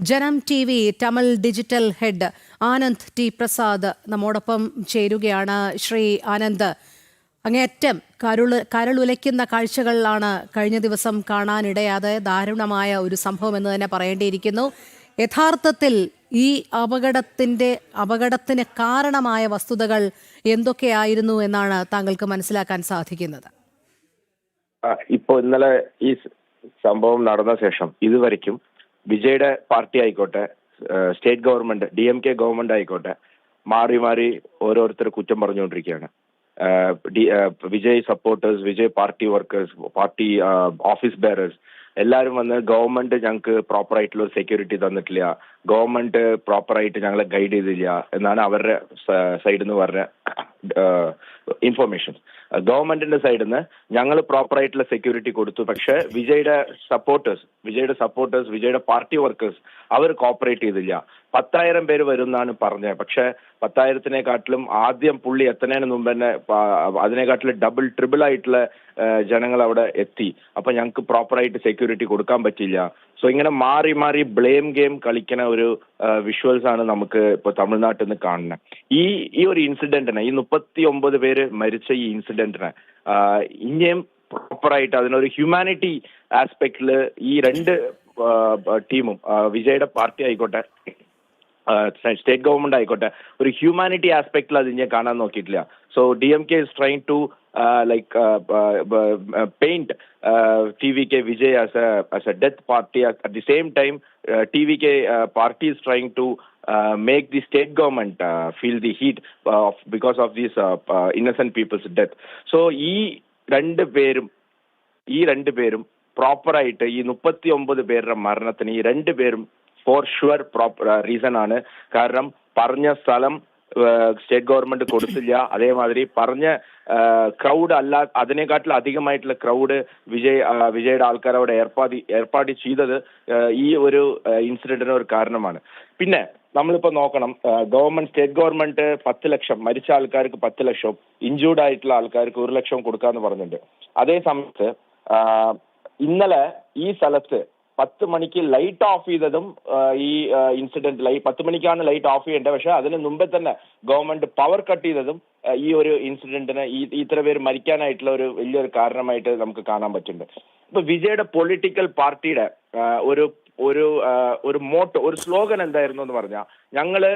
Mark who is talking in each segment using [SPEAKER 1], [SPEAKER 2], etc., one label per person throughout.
[SPEAKER 1] ജനം TV Tamil digital head Anand T Prasad നമ്മോടൊപ്പം ചേരുകയാണ്. ശ്രീ ആനന്ദ്, അങ്ങേയറ്റം കരളുലയ്ക്കുന്ന കാഴ്ചകളിലാണ് കഴിഞ്ഞ ദിവസം കാണാനിടയാതെ ദാരുണമായ ഒരു സംഭവം എന്ന് തന്നെ പറയേണ്ടിയിരിക്കുന്നു. യഥാർത്ഥത്തിൽ ഈ അപകടത്തിന് കാരണമായ വസ്തുതകൾ എന്തൊക്കെയായിരുന്നു എന്നാണ് താങ്കൾക്ക് മനസ്സിലാക്കാൻ സാധിക്കുന്നത്?
[SPEAKER 2] ഇപ്പോൾ ഇന്നലെ ഈ സംഭവം നടന്ന ശേഷം ഇതുവരെയ്ക്കും വിജയുടെ പാർട്ടി ആയിക്കോട്ടെ, സ്റ്റേറ്റ് ഗവൺമെന്റ് DMK ഗവൺമെന്റ് ആയിക്കോട്ടെ, മാറി മാറി ഓരോരുത്തർ കുറ്റം പറഞ്ഞുകൊണ്ടിരിക്കുകയാണ്. Vijay supporters, Vijay party workers, party office bearers എല്ലാവരും വന്ന് ഗവൺമെന്റ് ഞങ്ങൾക്ക് പ്രോപ്പറായിട്ടുള്ള ഒരു സെക്യൂരിറ്റി തന്നിട്ടില്ല, ഗവൺമെന്റ് പ്രോപ്പറായിട്ട് ഞങ്ങളെ ഗൈഡ് ചെയ്തില്ല എന്നാണ് അവരുടെ സൈഡിൽ നിന്ന് പറഞ്ഞ ഇൻഫർമേഷൻ. ഗവൺമെന്റിന്റെ സൈഡിൽ നിന്ന് ഞങ്ങൾ പ്രോപ്പറായിട്ടുള്ള സെക്യൂരിറ്റി കൊടുത്തു, പക്ഷെ വിജയുടെ സപ്പോർട്ടേഴ്സ്, വിജയുടെ പാർട്ടി വർക്കേഴ്സ് അവർ കോപ്പറേറ്റ് ചെയ്തില്ല. 10,000 പേര് വരും എന്നാണ് പറഞ്ഞത്. പക്ഷെ 10,000-നെക്കാട്ടിലും ആദ്യം പുള്ളി എത്തുന്നതിന് മുമ്പ് തന്നെ അതിനെക്കാട്ടിലും ഡബിൾ ട്രിപ്പിൾ ആയിട്ടുള്ള ജനങ്ങൾ അവിടെ എത്തി. അപ്പൊ ഞങ്ങൾക്ക് പ്രോപ്പറായിട്ട് സെക്യൂരിറ്റി കൊടുക്കാൻ പറ്റില്ല. സോ ഇങ്ങനെ മാറി മാറി ബ്ലെയിം ഗെയിം കളിക്കുന്ന ഒരു വിഷ്വൽസ് ആണ് നമുക്ക് ഇപ്പൊ തമിഴ്നാട്ടിൽ നിന്ന് കാണുന്നത്. ഈ ഒരു ഇൻസിഡന്റിനെ, ഈ 39 പേര് മരിച്ച ഈ ഇൻസിഡന്റിനെ ഇനിയും പ്രോപ്പറായിട്ട് അതിനൊരു ഹ്യൂമാനിറ്റി ആസ്പെക്ടില് ഈ രണ്ട് ടീമും, വിജയുടെ പാർട്ടി ആയിക്കോട്ടെ, സ്റ്റേറ്റ് ഗവൺമെന്റ് ആയിക്കോട്ടെ, ഒരു ഹ്യൂമാനിറ്റി ആസ്പെക്ടിൽ അത് ഇനി കാണാൻ നോക്കിയിട്ടില്ല. So DMK is trying to paint TVK Vijay as a death party. At the same time, TVK party is trying to make the state government feel the heat because of these innocent people's death. So ഈ രണ്ട് പേരും പ്രോപ്പറായിട്ട് ഈ 39 പേരുടെ മരണത്തിന് ഈ രണ്ടുപേരും for sure reason ആണ്. കാരണം പറഞ്ഞ സ്ഥലം സ്റ്റേറ്റ് ഗവൺമെന്റ് കൊടുത്തില്ല, അതേമാതിരി പറഞ്ഞ ക്രൗഡ് അല്ല, അതിനെക്കാട്ടിലും അധികമായിട്ടുള്ള ക്രൗഡ് വിജയുടെ ആൾക്കാർ അവിടെ ഏർപ്പാട് ചെയ്തത് ഈ ഒരു ഇൻസിഡന്റിന് ഒരു കാരണമാണ്. പിന്നെ നമ്മളിപ്പോ നോക്കണം, സ്റ്റേറ്റ് ഗവൺമെന്റ് 10 ലക്ഷം, മരിച്ച ആൾക്കാർക്ക് 10 ലക്ഷം, ഇഞ്ചൂർഡ് ആയിട്ടുള്ള ആൾക്കാർക്ക് 1 ലക്ഷം കൊടുക്കാന്ന് പറഞ്ഞിട്ടുണ്ട്. അതേ സമയത്ത് ഇന്നലെ ഈ സ്ഥലത്ത് 10 മണിക്ക് ലൈറ്റ് ഓഫ് ചെയ്തതും ഈ ഇൻസിഡന്റ് 10 മണിക്കാണ് ലൈറ്റ് ഓഫ് ചെയ്യേണ്ടത്. പക്ഷെ അതിന് മുമ്പേ തന്നെ ഗവൺമെന്റ് പവർ കട്ട് ചെയ്തതും ഈ ഒരു ഇൻസിഡന്റിന് ഇത്ര പേര് മരിക്കാനായിട്ടുള്ള ഒരു വലിയൊരു കാരണമായിട്ട് നമുക്ക് കാണാൻ പറ്റുന്നുണ്ട്. ഇപ്പൊ വിജയുടെ പൊളിറ്റിക്കൽ പാർട്ടിയുടെ ഒരു മോട്ടോ, ഒരു സ്ലോഗൻ എന്തായിരുന്നു എന്ന് പറഞ്ഞാൽ, ഞങ്ങള്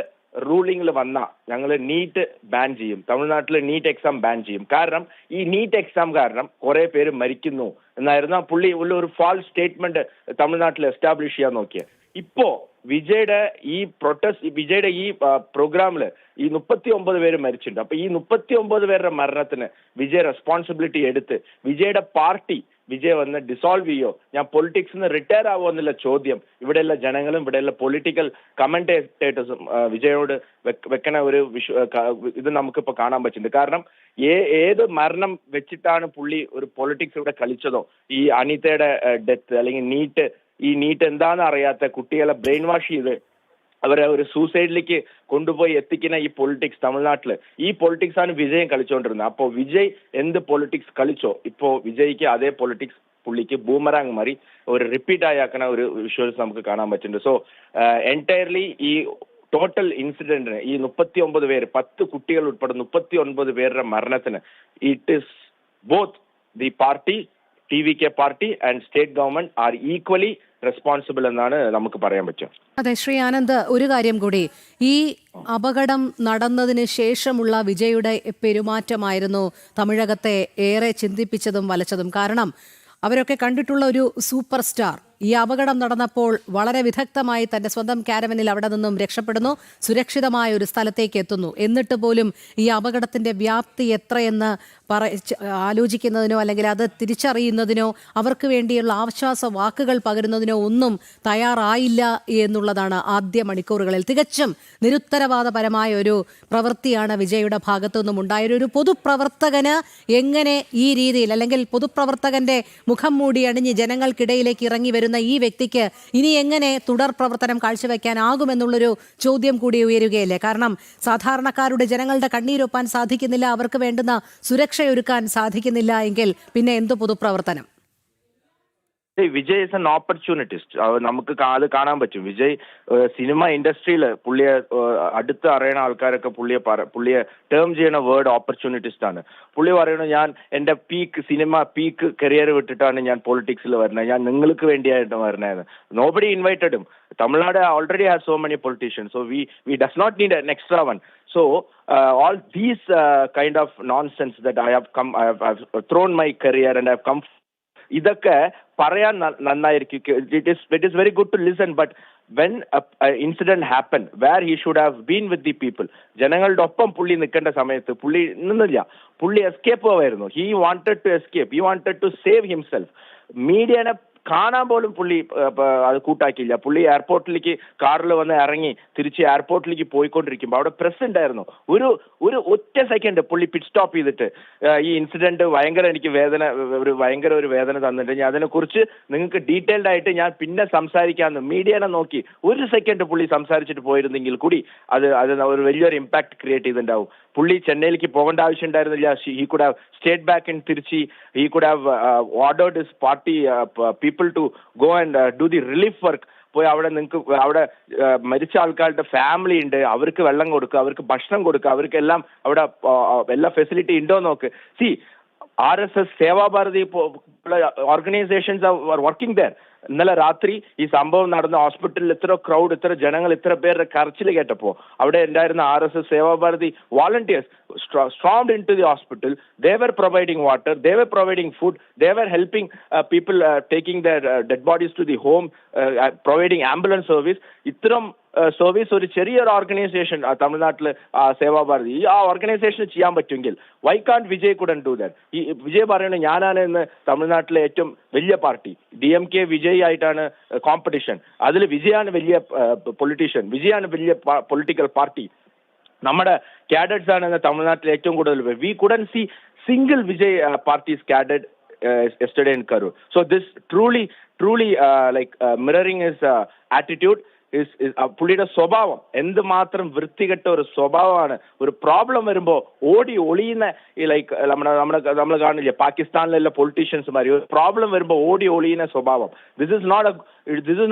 [SPEAKER 2] റൂളിംഗിൽ വന്ന ഞങ്ങൾ നീറ്റ് ബാൻ ചെയ്യും, തമിഴ്നാട്ടിൽ നീറ്റ് എക്സാം ബാൻ ചെയ്യും. കാരണം ഈ നീറ്റ് എക്സാം കാരണം കുറെ പേര് മരിക്കുന്നു എന്നായിരുന്നു പുള്ളി ഒരു ഫാൾസ് സ്റ്റേറ്റ്മെന്റ് തമിഴ്നാട്ടിൽ എസ്റ്റാബ്ലിഷ് ചെയ്യാൻ നോക്കിയത്. ഇപ്പോ വിജയുടെ ഈ പ്രോഗ്രാമില് ഈ 39 പേര് മരിച്ചിട്ടുണ്ട്. അപ്പൊ ഈ 39 പേരുടെ മരണത്തിന് വിജയ് റെസ്പോൺസിബിലിറ്റി എടുത്ത് വിജയ് വന്ന് ഡിസോൾവ് ചെയ്യോ, ഞാൻ പൊളിറ്റിക്സിൽ നിന്ന് റിട്ടയർ ആവോ എന്നുള്ള ചോദ്യം ഇവിടെയുള്ള ജനങ്ങളും ഇവിടെയുള്ള പൊളിറ്റിക്കൽ കമന്റേറ്റേഴ്സും വിജയോട് വെക്കണ ഒരു ഇത് നമുക്കിപ്പോ കാണാൻ പറ്റുന്നുണ്ട്. കാരണം ഏത് മരണം വെച്ചിട്ടാണ് പുള്ളി ഒരു പൊളിറ്റിക്സ് ഇവിടെ കളിച്ചതോ, ഈ അനിതയുടെ ഡെത്ത് അല്ലെങ്കിൽ നീറ്റ് എന്താണെന്ന് അറിയാത്ത കുട്ടികളെ ബ്രെയിൻ വാഷ് ചെയ്ത് അവരെ ഒരു സൂസൈഡിലേക്ക് കൊണ്ടുപോയി എത്തിക്കുന്ന ഈ പൊളിറ്റിക്സ് തമിഴ്നാട്ടില്, ഈ പൊളിറ്റിക്സ് ആണ് വിജയം കളിച്ചുകൊണ്ടിരുന്നത്. അപ്പോൾ വിജയ് എന്ത് പൊളിറ്റിക്സ് കളിച്ചോ, ഇപ്പോ വിജയ്ക്ക് അതേ പൊളിറ്റിക്സ് പുള്ളിക്ക് ബൂമറാങ് മാറി ഒരു റിപ്പീറ്റ് ആയാക്കണ ഒരു വിഷ്വൽസ് നമുക്ക് കാണാൻ പറ്റുന്നുണ്ട്. സോ എൻറ്റയർലി ഈ ടോട്ടൽ ഇൻസിഡന്റിന് ഈ 39 പേര്, 10 കുട്ടികൾ ഉൾപ്പെടെ 39 പേരുടെ മരണത്തിന് it is both the party, TVK party and state government are equally responsible എന്നാണ് നമുക്ക് പറയാൻ പറ്റുക.
[SPEAKER 1] അതെ ശ്രീ ആനന്ദ്, ഒരു കാര്യം കൂടി, ഈ അപകടം നടന്നതിന് ശേഷമുള്ള വിജയുടെ പെരുമാറ്റമായിരുന്നു തമിഴകത്തെ ഏറെ ചിന്തിപ്പിച്ചതും വലച്ചതും. കാരണം അവരൊക്കെ കണ്ടിട്ടുള്ള ഒരു സൂപ്പർ സ്റ്റാർ ഈ അപകടം നടന്നപ്പോൾ വളരെ വിദഗ്ധമായി തന്റെ സ്വന്തം കാരവനിൽ അവിടെ നിന്നും രക്ഷപ്പെടുന്നു, സുരക്ഷിതമായ ഒരു സ്ഥലത്തേക്ക് എത്തുന്നു. എന്നിട്ട് പോലും ഈ അപകടത്തിന്റെ വ്യാപ്തി എത്രയെന്ന് ആലോചിക്കുന്നതിനോ അല്ലെങ്കിൽ അത് തിരിച്ചറിയുന്നതിനോ അവർക്ക് വേണ്ടിയുള്ള ആശ്വാസ വാക്കുകൾ പകരുന്നതിനോ ഒന്നും തയ്യാറായില്ല എന്നുള്ളതാണ് ആദ്യ മണിക്കൂറുകളിൽ. തികച്ചും നിരുത്തരവാദപരമായ ഒരു പ്രവൃത്തിയാണ് വിജയുടെ ഭാഗത്തു നിന്നും ഉണ്ടായ. ഒരു പൊതുപ്രവർത്തകന് എങ്ങനെ ഈ രീതിയിൽ, അല്ലെങ്കിൽ പൊതുപ്രവർത്തകന്റെ മുഖം മൂടി അണിഞ്ഞ് ജനങ്ങൾക്കിടയിലേക്ക് ഇറങ്ങി വരുന്ന ഈ വ്യക്തിക്ക് ഇനി എങ്ങനെ തുടർ പ്രവർത്തനം കാഴ്ചവെക്കാനാകുമെന്നുള്ളൊരു ചോദ്യം കൂടി ഉയരുകയല്ലേ? കാരണം സാധാരണക്കാരുടെ, ജനങ്ങളുടെ കണ്ണീരൊപ്പാൻ സാധിക്കുന്നില്ല, അവർക്ക് വേണ്ടുന്ന സുരക്ഷയൊരുക്കാൻ സാധിക്കുന്നില്ല എങ്കിൽ പിന്നെ എന്തു പൊതുപ്രവർത്തനം?
[SPEAKER 2] Vijay is an opportunist. നമുക്ക് അത് കാണാൻ പറ്റും. വിജയ് സിനിമ ഇൻഡസ്ട്രിയിൽ പുള്ളിയെ അടുത്ത് അറിയണ ആൾക്കാരൊക്കെ പുള്ളിയെ ടേം ചെയ്യണ വേർഡ് ഓപ്പർച്യൂണിറ്റിസ്റ്റ് ആണ്. പുള്ളി പറയണു, ഞാൻ എൻ്റെ സിനിമ പീക്ക് കരിയർ വിട്ടിട്ടാണ് ഞാൻ പൊളിറ്റിക്സിൽ വരുന്നത്, ഞാൻ നിങ്ങൾക്ക് വേണ്ടിയായിട്ട് വരുന്നത്. Nobody invited him. Tamil Nadu already has so many politicians, so we does not need an extra one. So all these kind of nonsense that I've thrown my career and I've come. ഇതൊക്കെ പറയാൻ നന്നായിരിക്കും. It is very good to listen, but when incident happen where he should have been with the people, ജനങ്ങളുടെ ഒപ്പം പുള്ളി നിൽക്കേണ്ട സമയത്ത് പുള്ളി നിന്നില്ല. പുള്ളി എസ്കേപ്പ് ആവായിരുന്നു. He wanted to escape, he wanted to save himself. മീഡിയനെ കാണാൻ പോലും പുള്ളി അത് കൂട്ടാക്കിയില്ല. പുള്ളി എയർപോർട്ടിലേക്ക് കാറിൽ വന്ന് ഇറങ്ങി തിരിച്ച് എയർപോർട്ടിലേക്ക് പോയിക്കൊണ്ടിരിക്കുമ്പോൾ അവിടെ പ്രസ് ഉണ്ടായിരുന്നു. ഒരു ഒറ്റ സെക്കൻഡ് പുള്ളി പിറ്റ് സ്റ്റോപ്പ് ചെയ്തിട്ട്, ഈ ഇൻസിഡന്റ് എനിക്ക് ഭയങ്കര ഒരു വേദന തന്നിട്ട് ഞാൻ അതിനെക്കുറിച്ച് നിങ്ങൾക്ക് ഡീറ്റെയിൽഡ് ആയിട്ട് ഞാൻ പിന്നെ സംസാരിക്കാമെന്ന് മീഡിയനെ നോക്കി ഒരു സെക്കൻഡ് പുള്ളി സംസാരിച്ചിട്ട് പോയിരുന്നെങ്കിൽ കൂടി അത് ഒരു വലിയൊരു ഇമ്പാക്ട് ക്രിയേറ്റ് ചെയ്തിട്ടുണ്ടാവും. പുള്ളി ചെന്നൈയിലേക്ക് പോകേണ്ട ആവശ്യം ഉണ്ടായിരുന്നില്ല. He could have stayed back in Tiruchi. He could have ordered his party people to go and do the relief work. പോയി അവിടെ നിങ്ങൾക്ക് അവിടെ മരിച്ച ആൾക്കാരുടെ ഫാമിലി ഉണ്ട്, അവർക്ക് വെള്ളം കൊടുക്കുക, അവർക്ക് ഭക്ഷണം കൊടുക്കുക, അവർക്കെല്ലാം അവിടെ എല്ലാ ഫെസിലിറ്റി ഉണ്ടോ നോക്ക്. See RSS, Sevabharati organisations are working there. ഇന്നലെ രാത്രി ഈ സംഭവം നടന്ന ഹോസ്പിറ്റലിൽ ഇത്ര ക്രൗഡ്, ഇത്ര ജനങ്ങൾ, ഇത്ര പേരുടെ കരച്ചിൽ കേട്ടപ്പോൾ അവിടെ ഉണ്ടായിരുന്ന RSS, Sevabharati volunteers stormed into the hospital. They were providing water, they were providing food, they were helping people taking their dead bodies to the home, providing ambulance service. ഇത്തരം സർവീസ് ഒരു ചെറിയൊരു ഓർഗനൈസേഷൻ തമിഴ്നാട്ടിൽ സേവാഭാരതി, ആ ഓർഗനൈസേഷന് ചെയ്യാൻ പറ്റുമെങ്കിൽ വൈ കാണ്ട് Vijay couldn't do that? ഈ വിജയ് പറയുന്നത് ഞാനാണ് ഇന്ന് തമിഴ്നാട്ടിലെ ഏറ്റവും വലിയ പാർട്ടി, DMK വിജയ് ആയിട്ടാണ് കോമ്പറ്റീഷൻ, അതിൽ വിജയാണ് വലിയ പൊളിറ്റീഷ്യൻ, വിജയാണ് വലിയ പൊളിറ്റിക്കൽ പാർട്ടി, നമ്മുടെ കാഡറ്റ്സ് ആണ് ഇന്ന് തമിഴ്നാട്ടിൽ ഏറ്റവും കൂടുതൽ. V couldn't C single Vijay parties cadet yesterday in Karur. So this truly like mirroring his attitude. പുള്ളിയുടെ സ്വഭാവം എന്തുമാത്രം വൃത്തികെട്ട ഒരു സ്വഭാവമാണ്. ഒരു പ്രോബ്ലം വരുമ്പോൾ ഓടി ഒളിയുന്ന ഈ ലൈക്ക് നമ്മൾ കാണില്ലേ പാകിസ്ഥാനിലുള്ള പൊളിറ്റീഷ്യൻസ്മാർ, ഒരു പ്രോബ്ലം വരുമ്പോൾ ഓടി ഒളിയുന്ന സ്വഭാവം. This is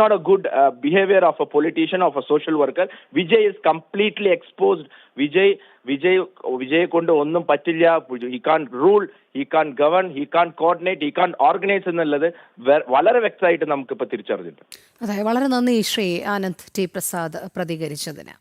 [SPEAKER 2] not a good behaviour of a politician, of a social worker. Vijay is completely exposed. Vijay കൊണ്ട് ഒന്നും പറ്റില്ല. He can rule, he can govern, he can coordinate, he can organise എന്നുള്ളത് വളരെ വ്യക്തമായിട്ട് നമുക്കിപ്പോൾ തിരിച്ചറിഞ്ഞിട്ടുണ്ട്.
[SPEAKER 1] അതെ, വളരെ നന്ദി ശ്രീ ആനന്ദ് ടി പ്രസാദ് പ്രതികരിച്ചതിന്.